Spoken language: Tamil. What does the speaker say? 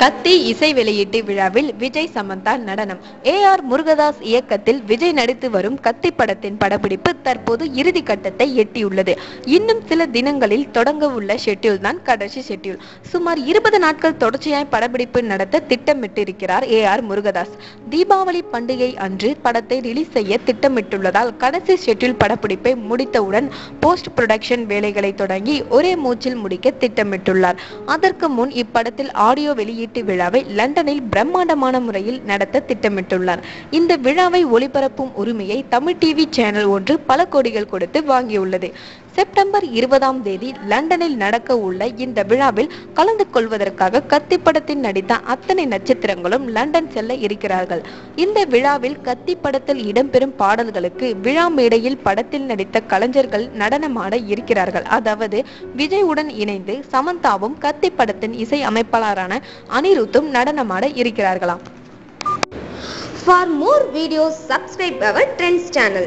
கத்தி இசை வெளியீட்டு விழாவில் விஜய் சமந்தா நடனம். AR முருகதாஸ் இயக்கத்தில் விஜய் நடித்து வரும் கத்தி படத்தின் படப்பிடிப்பு தற்போது இறுதி கட்டத்தை எட்டியுள்ளது. இன்னும் சில தினங்களில் தொடங்க உள்ள ஷெட்யூல் தான் கடைசி ஷெட்யூல். சுமார் 20 நாட்கள் தொடர்ச்சியாய் படப்பிடிப்பு நடத்த திட்டமிட்டிருக்கிறார் AR முருகதாஸ். தீபாவளி பண்டிகை அன்று படத்தை ரிலீஸ் செய்ய திட்டமிட்டுள்ளதால் கடைசி ஷெட்யூல் படப்பிடிப்பை முடித்தவுடன் போஸ்ட் புரொடக்ஷன் வேலைகளை தொடங்கி ஒரே மூச்சில் முடிக்க திட்டமிட்டுள்ளார். அதற்கு முன் இப்படத்தில் ஆடியோ வெளியீட்டு விழாவை லண்டனில் பிரம்மாண்டமான முறையில் நடத்த திட்டமிட்டுள்ளார். இந்த விழாவை ஒளிபரப்பும் உரிமையை தமிழ் டிவி சேனல் ஒன்று பல கோடிகள் கொடுத்து வாங்கியுள்ளது. செப்டம்பர் 20ஆம் தேதி லண்டனில் நடக்க உள்ள இந்த விழாவில் கலந்து கொள்வதற்காக கத்தி படத்தில் நடித்த அத்தனை நட்சத்திரங்களும் லண்டன் செல்ல இருக்கிறார்கள். இந்த விழாவில் கத்தி படத்தில் இடம்பெறும் பாடல்களுக்கு விழா மேடையில் படத்தில் நடித்த கலைஞர்கள் நடனமாட இருக்கிறார்கள். அதாவது விஜய் உடன் இணைந்து சமந்தாவும் கத்தி படத்தின் இசை அமைப்பாளரான அனிருத்தும் நடனமாட இருக்கிறார்களாம். For more videos, subscribe our Trends channel.